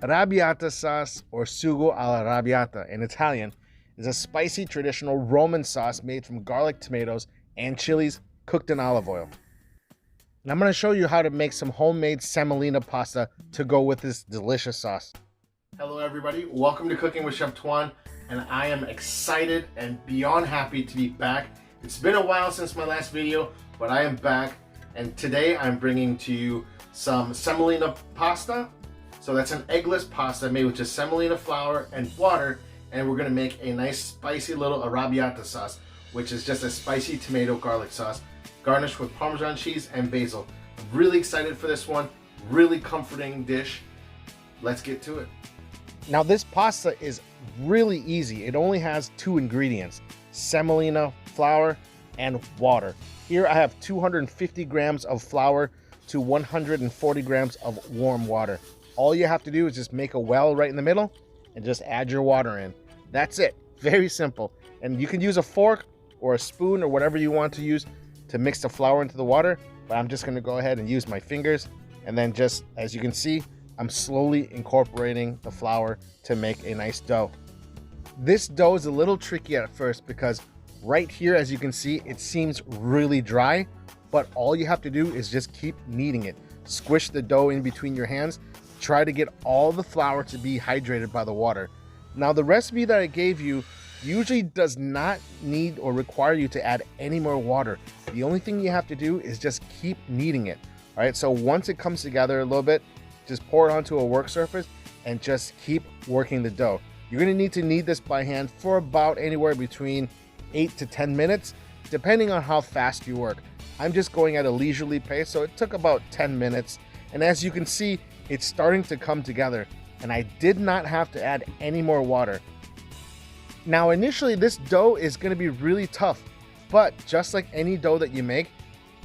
Arrabbiata sauce, or sugo alla arrabbiata in Italian, is a spicy traditional Roman sauce made from garlic, tomatoes, and chilies cooked in olive oil. And I'm going to show you how to make some homemade semolina pasta to go with this delicious sauce. Hello everybody, welcome to Cooking with Chef Tuan, and I am excited and beyond happy to be back. It's been a while since my last video, but I am back, and today I'm bringing to you some semolina pasta. So that's an eggless pasta made with just semolina flour and water, and we're gonna make a nice spicy little arrabbiata sauce, which is just a spicy tomato garlic sauce, garnished with Parmesan cheese and basil. I'm really excited for this one, really comforting dish. Let's get to it. Now this pasta is really easy. It only has 2 ingredients, semolina flour and water. Here I have 250 grams of flour to 140 grams of warm water. All you have to do is just make a well right in the middle and just add your water in. That's it. Very simple. And you can use a fork or a spoon or whatever you want to use to mix the flour into the water, but I'm just going to go ahead and use my fingers, and then just, as you can see, I'm slowly incorporating the flour to make a nice dough. This dough is a little tricky at first because right here, as you can see, it seems really dry, but all you have to do is just keep kneading it. Squish the dough in between your hands. Try to get all the flour to be hydrated by the water. Now the recipe that I gave you usually does not need or require you to add any more water. The only thing you have to do is just keep kneading it. All right, so once it comes together a little bit, just pour it onto a work surface and just keep working the dough. You're gonna need to knead this by hand for about anywhere between 8 to 10 minutes, depending on how fast you work. I'm just going at a leisurely pace, so it took about 10 minutes. And as you can see, it's starting to come together, and I did not have to add any more water. Now initially this dough is going to be really tough, but just like any dough that you make,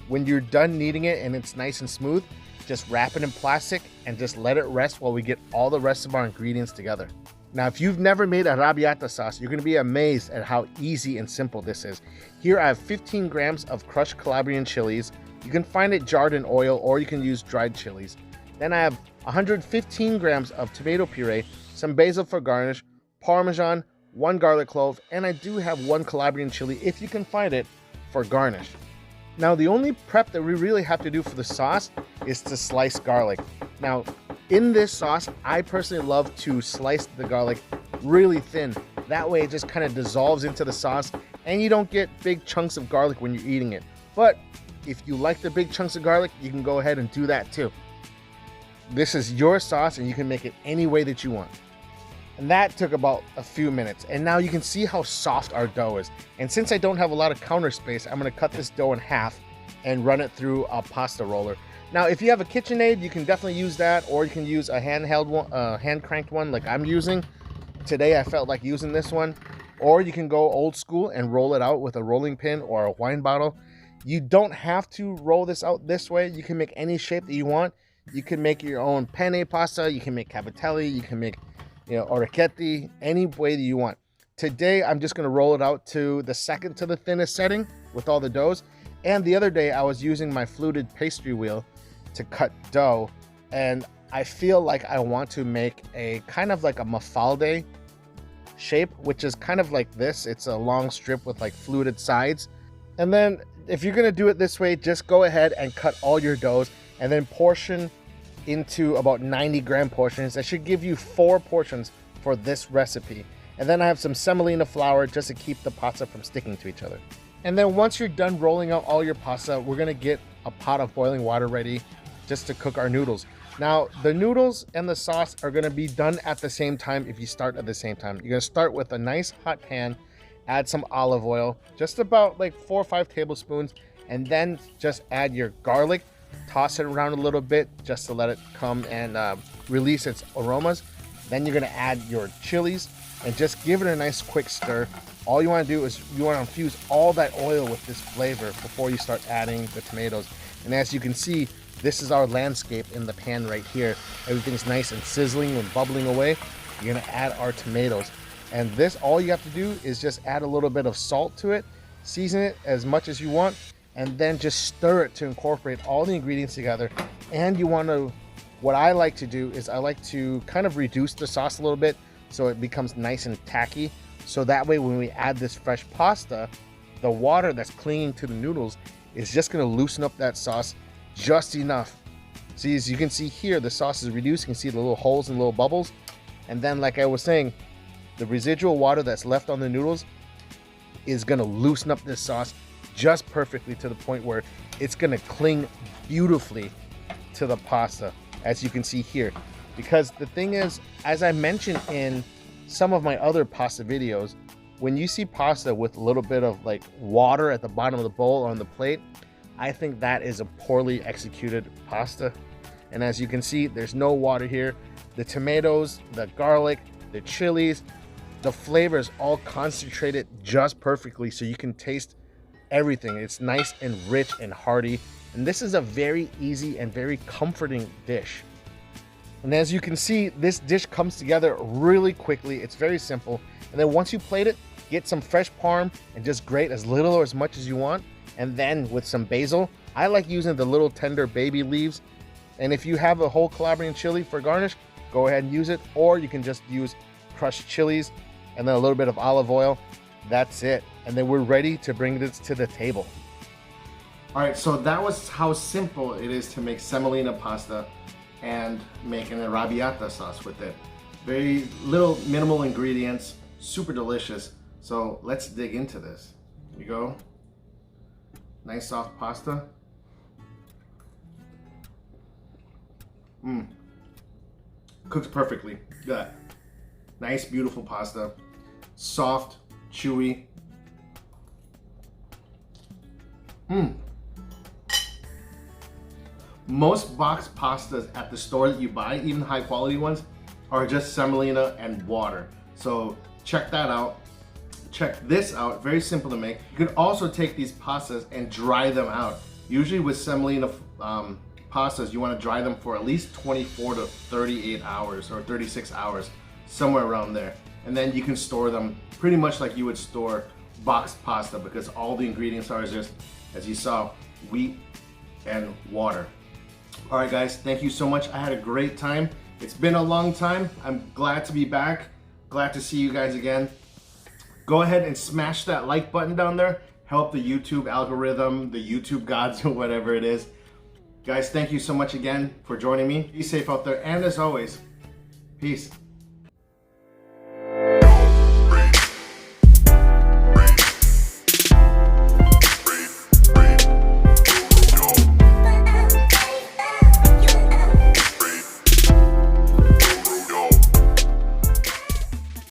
when you're done kneading it and it's nice and smooth, just wrap it in plastic and just let it rest while we get all the rest of our ingredients together. Now if you've never made arrabbiata sauce, you're going to be amazed at how easy and simple this is. Here I have 15 grams of crushed Calabrian chilies. You can find it jarred in oil, or you can use dried chilies. Then I have 115 grams of tomato puree, some basil for garnish, Parmesan, 1 garlic clove, and I do have 1 Calabrian chili, if you can find it, for garnish. Now the only prep that we really have to do for the sauce is to slice garlic. Now in this sauce, I personally love to slice the garlic really thin. That way it just kind of dissolves into the sauce and you don't get big chunks of garlic when you're eating it. But if you like the big chunks of garlic, you can go ahead and do that too. This is your sauce and you can make it any way that you want. And that took about a few minutes. And now you can see how soft our dough is. And since I don't have a lot of counter space, I'm gonna cut this dough in half and run it through a pasta roller. Now, if you have a KitchenAid, you can definitely use that, or you can use a handheld one, hand cranked one like I'm using. Today I felt like using this one. Or you can go old school and roll it out with a rolling pin or a wine bottle. You don't have to roll this out this way. You can make any shape that you want. You can make your own penne pasta, you can make cavatelli, you can make, orecchiette, any way that you want. Today, I'm just gonna roll it out to the second to the thinnest setting with all the doughs. And the other day, I was using my fluted pastry wheel to cut dough. And I feel like I want to make a kind of like a mafalde shape, which is kind of like this. It's a long strip with like fluted sides. And then if you're gonna do it this way, just go ahead and cut all your doughs and then portion into about 90-gram portions. That should give you 4 portions for this recipe. And then I have some semolina flour just to keep the pasta from sticking to each other. And then once you're done rolling out all your pasta, we're gonna get a pot of boiling water ready just to cook our noodles. Now, the noodles and the sauce are gonna be done at the same time if you start at the same time. You're gonna start with a nice hot pan, add some olive oil, just about like 4 or 5 tablespoons, and then just add your garlic. Toss it around a little bit just to let it come and release its aromas. Then you're gonna add your chilies and just give it a nice quick stir. All you wanna do is you wanna infuse all that oil with this flavor before you start adding the tomatoes. And as you can see, this is our landscape in the pan right here. Everything's nice and sizzling and bubbling away. You're gonna add our tomatoes. And this, all you have to do is just add a little bit of salt to it, season it as much as you want, and then just stir it to incorporate all the ingredients together. And you want to What I like to do is I like to kind of reduce the sauce a little bit so it becomes nice and tacky. So that way when we add this fresh pasta, the water that's clinging to the noodles is just gonna loosen up that sauce just enough. See, as you can see here, the sauce is reduced. You can see the little holes and little bubbles. And then, like I was saying, the residual water that's left on the noodles is gonna loosen up this sauce just perfectly to the point where it's gonna cling beautifully to the pasta, as you can see here. Because the thing is, as I mentioned in some of my other pasta videos, when you see pasta with a little bit of like water at the bottom of the bowl or on the plate, I think that is a poorly executed pasta. And as you can see, there's no water here. The tomatoes, the garlic, the chilies, the flavor is all concentrated just perfectly so you can taste everything. It's nice and rich and hearty. And this is a very easy and very comforting dish. And as you can see, this dish comes together really quickly. It's very simple. And then once you plate it, get some fresh parm and just grate as little or as much as you want. And then with some basil, I like using the little tender baby leaves. And if you have a whole Calabrian chili for garnish, go ahead and use it. Or you can just use crushed chilies and then a little bit of olive oil. That's it. And then we're ready to bring this to the table. All right, so that was how simple it is to make semolina pasta and make an arrabbiata sauce with it. Very little minimal ingredients, super delicious. So let's dig into this. Here we go. Nice soft pasta. Cooks perfectly. Good. Nice, beautiful pasta. Soft, chewy. Most boxed pastas at the store that you buy, even high quality ones, are just semolina and water. So check that out. Check this out, very simple to make. You can also take these pastas and dry them out. Usually with semolina pastas, you want to dry them for at least 24 to 38 hours or 36 hours, somewhere around there. And then you can store them pretty much like you would store boxed pasta because all the ingredients are just, as you saw, wheat and water. All right, guys, thank you so much. I had a great time. It's been a long time. I'm glad to be back. Glad to see you guys again. Go ahead and smash that like button down there. Help the YouTube algorithm, the YouTube gods, or whatever it is. Guys, thank you so much again for joining me. Be safe out there. And as always, peace.